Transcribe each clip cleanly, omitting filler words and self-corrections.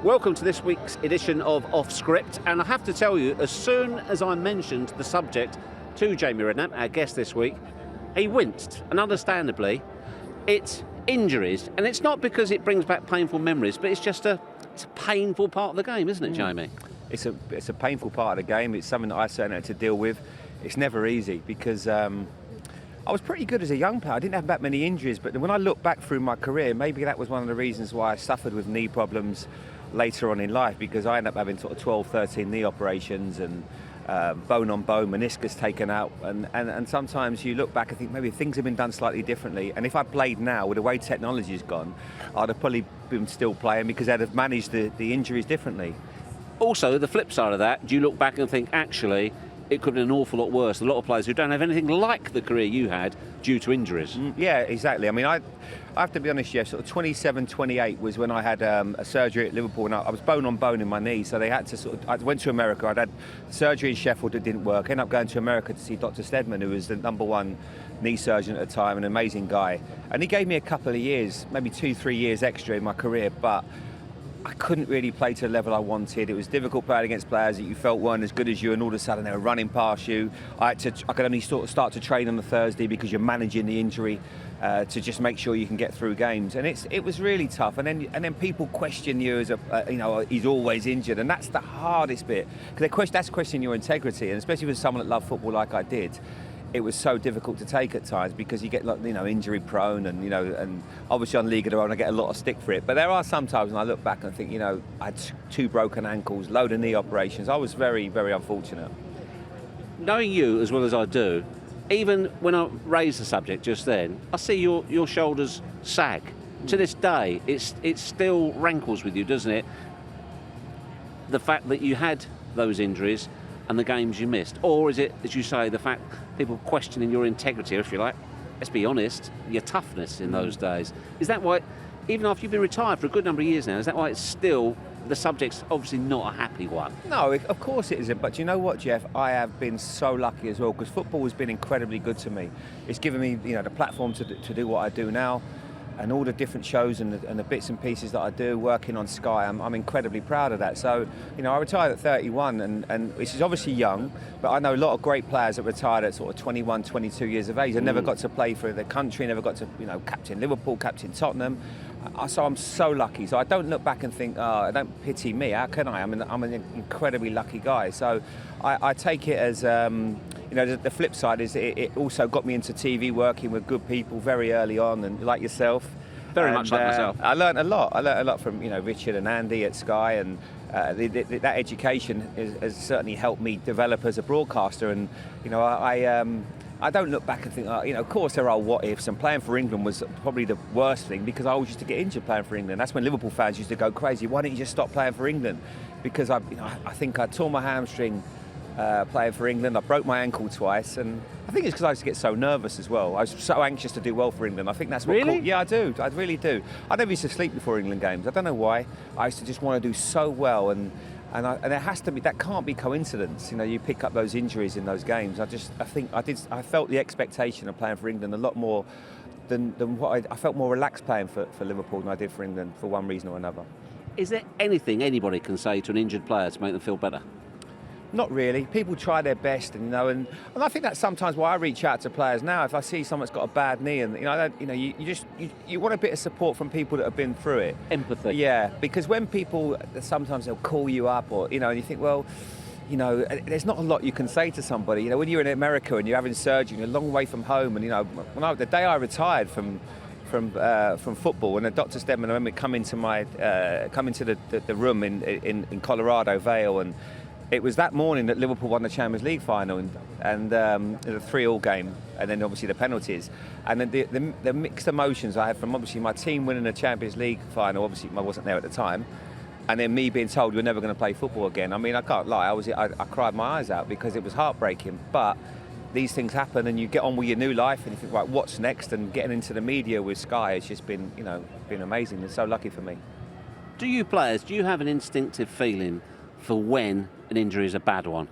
Welcome to this week's edition of Off Script, and I have to tell you, as soon as I mentioned the subject to Jamie Redknapp, our guest this week, he winced, and understandably. It's injuries, and it's not because it brings back painful memories, but it's a painful part of the game, isn't it, Jamie? It's a painful part of the game. It's something that I certainly had to deal with. It's never easy because I was pretty good as a young player. I didn't have that many injuries, but when I look back through my career, maybe that was one of the reasons why I suffered with knee problems later on in life, because I ended up having sort of 12, 13 knee operations and bone on bone, meniscus taken out, and sometimes you look back and think maybe things have been done slightly differently, and if I played now with the way technology's gone, I'd have probably been still playing because I'd have managed the injuries differently. Also, the flip side of that, do you look back and think, actually, it could have been an awful lot worse? A lot of players who don't have anything like the career you had due to injuries. Yeah, exactly. I mean, I have to be honest, Jeff, sort of 27, 28 was when I had a surgery at Liverpool, and I was bone on bone in my knee, so they had to I went to America. I'd had surgery in Sheffield that didn't work. I ended up going to America to see Dr. Stedman, who was the #1 knee surgeon at the time, an amazing guy. And he gave me a couple of years, maybe 2-3 years extra in my career, but I couldn't really play to the level I wanted. It was difficult playing against players that you felt weren't as good as you, and all of a sudden they were running past you. I could only sort of start to train on the Thursday because you're managing the injury to just make sure you can get through games. And it was really tough. And then people question you as he's always injured, and that's the hardest bit, because that's questioning your integrity, and especially with someone that loved football like I did. It was so difficult to take at times because you get injury prone, and obviously on Liga I get a lot of stick for it. But there are some times when I look back and think, I had 2 broken ankles, load of knee operations. I was very, very unfortunate. Knowing you as well as I do, even when I raised the subject just then, I see your shoulders sag. To this day, it still rankles with you, doesn't it? The fact that you had those injuries and the games you missed? Or is it, as you say, the fact people questioning your integrity, or if you like, let's be honest, your toughness in those days? Is that why, even after you've been retired for a good number of years now, is that why it's still, the subject's obviously not a happy one? No, of course it isn't. But you know what, Jeff? I have been so lucky as well, because football has been incredibly good to me. It's given me the platform to do what I do now, and all the different shows and the bits and pieces that I do, working on Sky. I'm incredibly proud of that. So, I retired at 31, and which is obviously young, but I know a lot of great players that retired at sort of 21, 22 years of age and never got to play for the country, never got to, captain Liverpool, captain Tottenham. So I'm so lucky. So I don't look back and think, oh, don't pity me. How can I? I'm an incredibly lucky guy. So I take it as, the flip side is it also got me into TV, working with good people very early on, and like yourself. Very much like myself. I learned a lot. I learned a lot from Richard and Andy at Sky, and that education has certainly helped me develop as a broadcaster. And I don't look back and think, of course there are what ifs, and playing for England was probably the worst thing, because I always used to get injured playing for England. That's when Liverpool fans used to go crazy. Why don't you just stop playing for England? Because I think I tore my hamstring playing for England. I broke my ankle twice, and I think it's because I used to get so nervous as well. I was so anxious to do well for England. I think that's what. Really? Yeah, I do. I really do. I never used to sleep before England games. I don't know why. I used to just want to do so well, and there has to be, that can't be coincidence. You pick up those injuries in those games. I felt the expectation of playing for England a lot more than what I felt more relaxed playing for Liverpool than I did for England, for one reason or another. Is there anything anybody can say to an injured player to make them feel better? Not really. People try their best, and I think that's sometimes why I reach out to players now. If I see someone's got a bad knee, and you want a bit of support from people that have been through it. Empathy. Yeah, because when people, sometimes they'll call you up, or and you think, well, there's not a lot you can say to somebody. When you're in America and you're having surgery, you're a long way from home, and the day I retired from football, and Dr. Stedman, I remember come into the room in Colorado Vale, and it was that morning that Liverpool won the Champions League final, and the 3-3 game, and then obviously the penalties, and then the mixed emotions I had from obviously my team winning the Champions League final. Obviously I wasn't there at the time, and then me being told you're never going to play football again. I mean, I can't lie, I cried my eyes out because it was heartbreaking. But these things happen, and you get on with your new life, and you think, right, what's next? And getting into the media with Sky has just been amazing. It's so lucky for me. Do you have an instinctive feeling for when an injury is a bad one?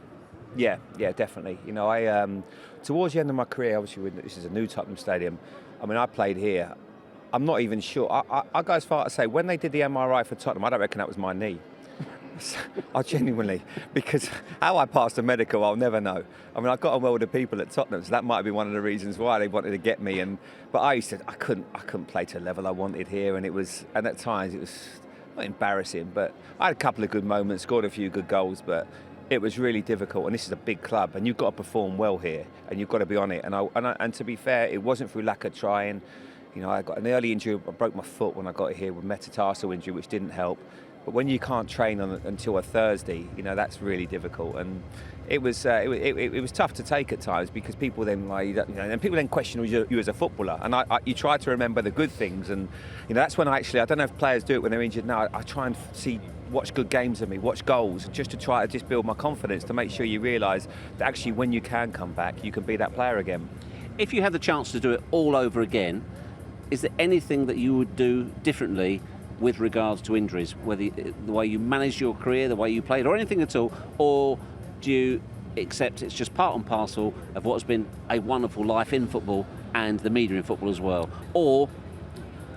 Yeah, definitely. I towards the end of my career, obviously this is a new Tottenham stadium. I mean, I played here I'm not even sure. I go as far as to say, when they did the MRI for Tottenham, I don't reckon that was my knee. I genuinely, because how I passed the medical, I'll never know. I mean, I got on well with the people at Tottenham, so that might be one of the reasons why they wanted to get me. But I couldn't play to the level I wanted here, and at times it was not embarrassing, but I had a couple of good moments, scored a few good goals, but it was really difficult. And this is a big club, and you've got to perform well here, and you've got to be on it. And to be fair, it wasn't through lack of trying. You know, I got an early injury. I broke my foot when I got here with metatarsal injury, which didn't help. But when you can't train until a Thursday, you know, that's really difficult. And it was tough to take at times, because people then, and people then question you as a footballer. And you try to remember the good things. And, you know, that's when I don't know if players do it when they're injured now. I try and watch good games of me, watch goals, just to try to build my confidence, to make sure you realise that actually when you can come back, you can be that player again. If you had the chance to do it all over again, is there anything that you would do differently with regards to injuries, whether the way you managed your career, the way you played, or anything at all, or do you accept it's just part and parcel of what's been a wonderful life in football and the media in football as well? Or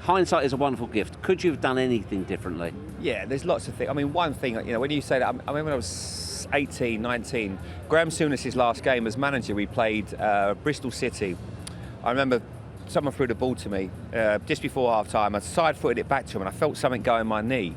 hindsight is a wonderful gift. Could you have done anything differently? Yeah, there's lots of things. I mean, one thing, you know, when you say that, I remember when I was 18, 19, Graham Souness's last game as manager, we played Bristol City. I remember someone threw the ball to me just before half-time. I side-footed it back to him, and I felt something go in my knee.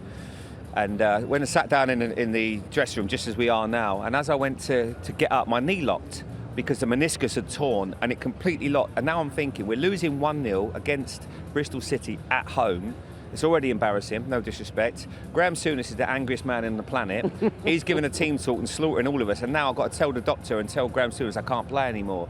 And when I sat down in the dressing room, just as we are now, and as I went to get up, my knee locked, because the meniscus had torn, and it completely locked. And now I'm thinking, we're losing 1-0 against Bristol City at home. It's already embarrassing, no disrespect. Graham Souness is the angriest man on the planet. He's given a team talk and slaughtering all of us, and now I've got to tell the doctor and tell Graham Souness I can't play anymore.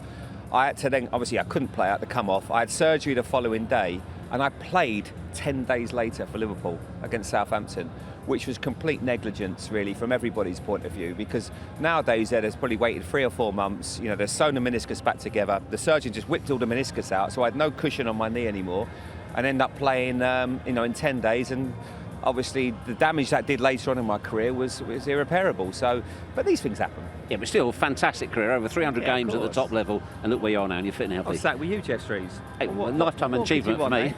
I had to then, obviously I couldn't play, I had to come off. I had surgery the following day, and I played 10 days later for Liverpool against Southampton, which was complete negligence, really, from everybody's point of view, because nowadays there's probably waited 3 or 4 months. You know, they're sewn the meniscus back together. The surgeon just whipped all the meniscus out, so I had no cushion on my knee anymore, and ended up playing, in 10 days. And obviously the damage that did later on in my career was irreparable. So, but these things happen. Yeah, but still, fantastic career, over 300 games at the top level, and look where you are now, and you're fit and healthy. I was sat with you, Jeff Streets. Hey, lifetime achievement for me.